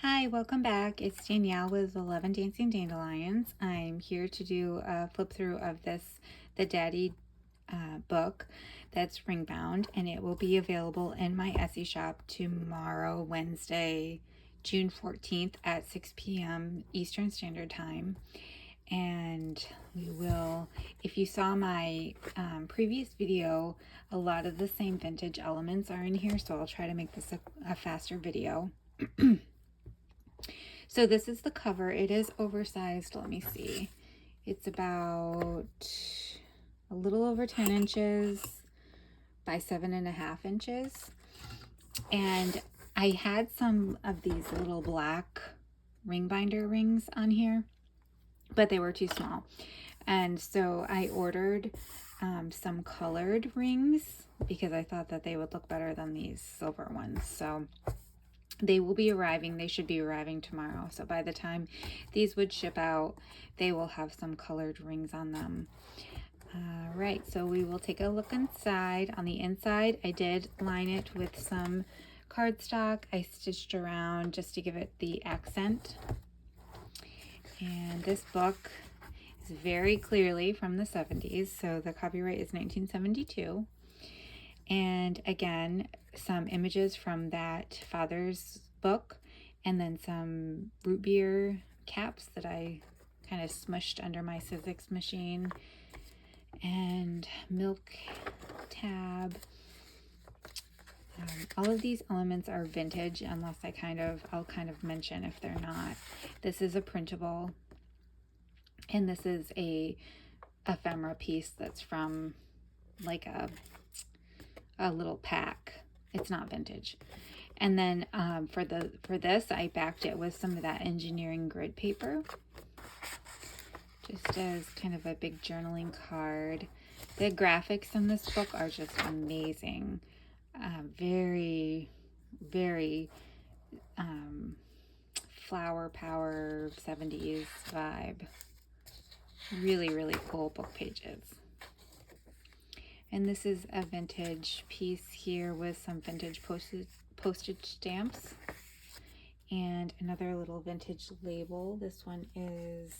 Hi, welcome back. It's Danielle with 11 Dancing Dandelions. I'm here to do a flip through of the Daddy book that's ring bound, and it will be available in my Etsy shop tomorrow, Wednesday, June 14th at 6 p.m. Eastern Standard Time. And we will, if you saw my previous video, a lot of the same vintage elements are in here, so I'll try to make this a faster video. So this is the cover. It is oversized. Let me see. It's about a little over 10 inches by 7.5 inches. And I had some of these little black ring binder rings on here, but they were too small. And so I ordered some colored rings because I thought that they would look better than these silver ones. So they will be arriving. They should be arriving tomorrow. So by the time these would ship out, they will have some colored rings on them. All right, so we will take a look inside. On the inside, I did line it with some cardstock. I stitched around just to give it the accent. And this book is very clearly from the 70s. So the copyright is 1972. And again, some images from that father's book, and then some root beer caps that I kind of smushed under my Sizzix machine, and milk tab. All of these elements are vintage unless I'll kind of mention if they're not. This is a printable, and this is a ephemera piece that's from like a little pack. It's not vintage. And then for this, I backed it with some of that engineering grid paper, just as kind of a big journaling card. The graphics in this book are just amazing. Very, very flower power 70s vibe. Really, really cool book pages. And this is a vintage piece here with some vintage postage stamps and another little vintage label. This one is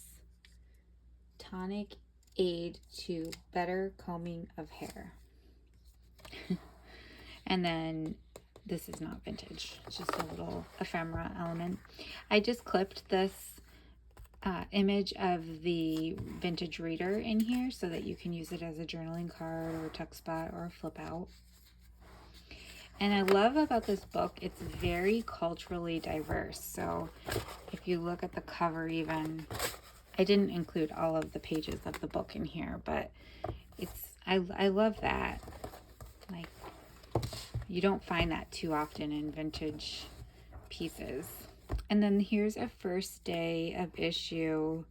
Tonic Aid to Better Combing of Hair. And then this is not vintage, it's just a little ephemera element. I just clipped this image of the vintage reader in here so that you can use it as a journaling card or a tuck spot or a flip out. And I love about this book, it's very culturally diverse. So if you look at the cover even, I didn't include all of the pages of the book in here, but I love that. Like, you don't find that too often in vintage pieces. And then here's a first day of issue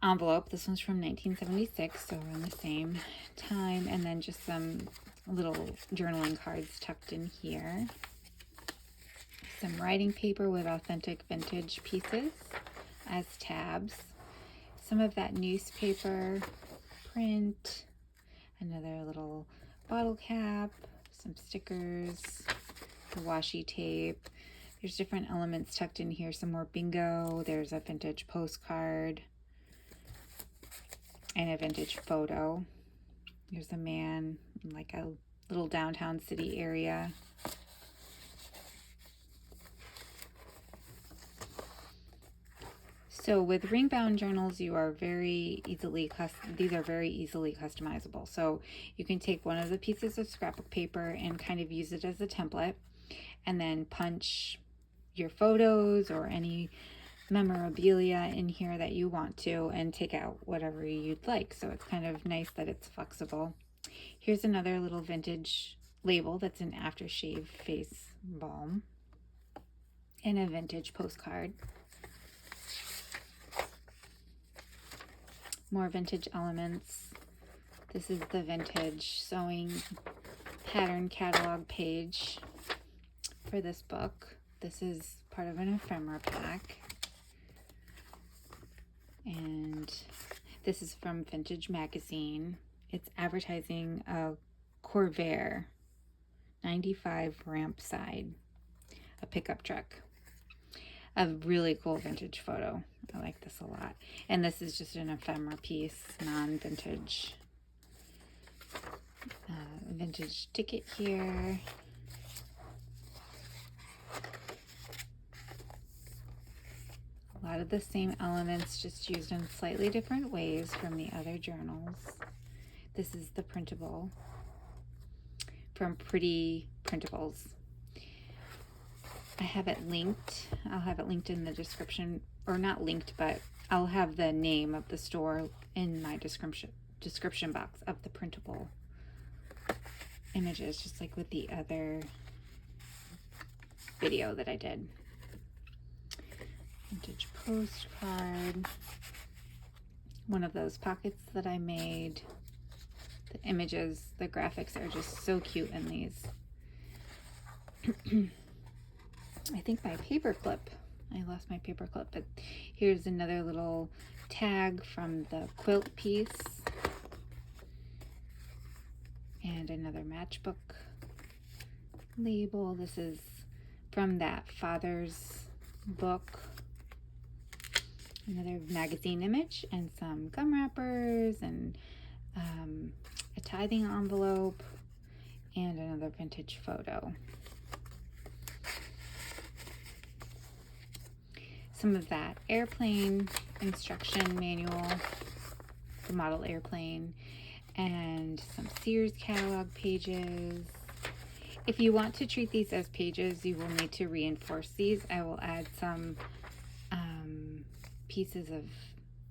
envelope. This one's from 1976, so around the same time. And then just some little journaling cards tucked in here. Some writing paper with authentic vintage pieces as tabs. Some of that newspaper print. Another little bottle cap. Some stickers. The washi tape. There's different elements tucked in here. Some more bingo. There's a vintage postcard and a vintage photo. There's a man in like a little downtown city area. So with ring bound journals, these are very easily customizable. So you can take one of the pieces of scrapbook paper and kind of use it as a template, and then punch your photos or any memorabilia in here that you want to, and take out whatever you'd like. So it's kind of nice that it's flexible. Here's another little vintage label that's an aftershave face balm and a vintage postcard. More vintage elements. This is the vintage sewing pattern catalog page for this book. This is part of an ephemera pack. And this is from Vintage Magazine. It's advertising a Corvair 95 ramp side, a pickup truck. a really cool vintage photo. I like this a lot. And this is just an ephemera piece, non-vintage. Vintage ticket here. A lot of the same elements, just used in slightly different ways from the other journals. This is the printable from Pretty Printables. I have it linked. I'll have it linked in the description, or not linked, but I'll have the name of the store in my description box of the printable images, just like with the other video that I did. Vintage postcard. One of those pockets that I made. The images, the graphics are just so cute in these. I think my paper clip, I lost my paper clip, but here's another little tag from the quilt piece. And another matchbook label. This is from that Father's book. Another magazine image and some gum wrappers and a tithing envelope and another vintage photo. Some of that airplane instruction manual, the model airplane, and some Sears catalog pages. If you want to treat these as pages, you will need to reinforce these. I will add some pieces of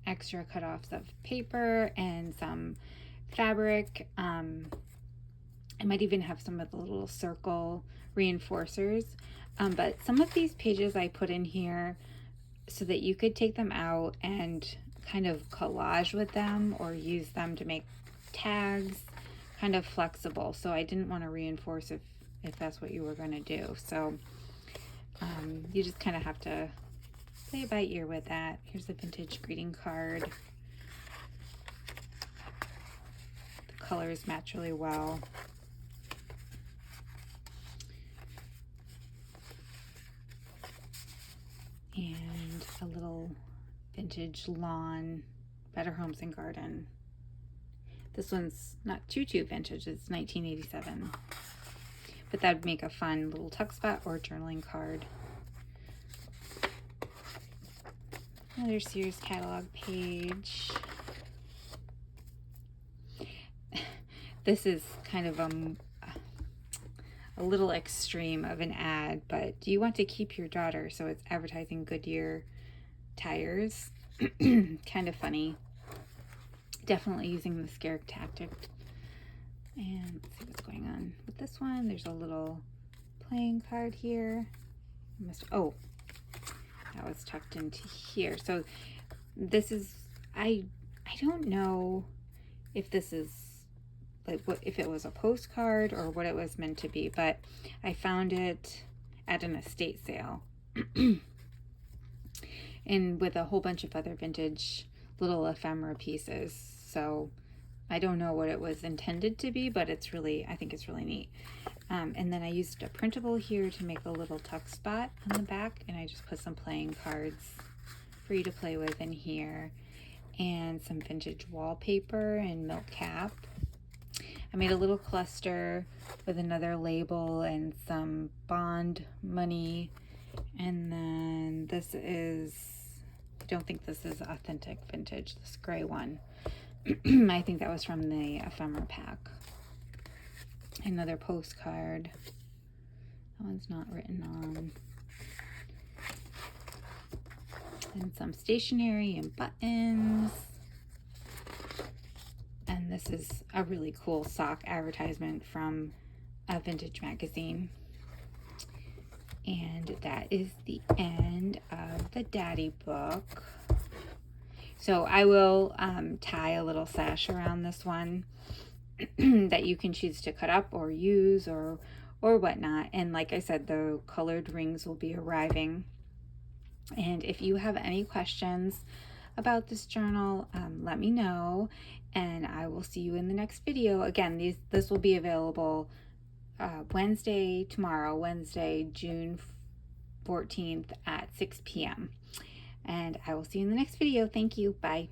extra cutoffs of paper and some fabric. I might even have some of the little circle reinforcers, but some of these pages I put in here so that you could take them out and kind of collage with them or use them to make tags, kind of flexible. So I didn't want to reinforce if that's what you were going to do. So you just kind of have to play it by ear with that. Here's a vintage greeting card. The colors match really well. And a little vintage lawn, Better Homes and Garden. This one's not too vintage, it's 1987. But that would make a fun little tuck spot or journaling card. Another Sears catalog page. This is kind of a little extreme of an ad, but do you want to keep your daughter? So it's advertising Goodyear tires. Kind of funny. Definitely using the scare tactic. And let's see what's going on with this one. There's a little playing card here. Oh, that was tucked into here. So this is, I don't know if this is like if it was a postcard or what it was meant to be, but I found it at an estate sale and with a whole bunch of other vintage little ephemera pieces. So I don't know what it was intended to be, but it's really, I think it's really neat. And then I used a printable here to make a little tuck spot on the back, and I just put some playing cards for you to play with in here, and some vintage wallpaper and milk cap. I made a little cluster with another label and some bond money, and then this is, I don't think this is authentic vintage, this gray one. I think that was from the ephemera pack. Another postcard. That one's not written on. And some stationery and buttons. And this is a really cool sock advertisement from a vintage magazine. And that is the end of the Daddy book. So I will tie a little sash around this one that you can choose to cut up or use or whatnot. And like I said, the colored rings will be arriving. And if you have any questions about this journal, let me know, and I will see you in the next video. Again, this will be available Wednesday, June 14th at 6 p.m. And I will see you in the next video. Thank you. Bye.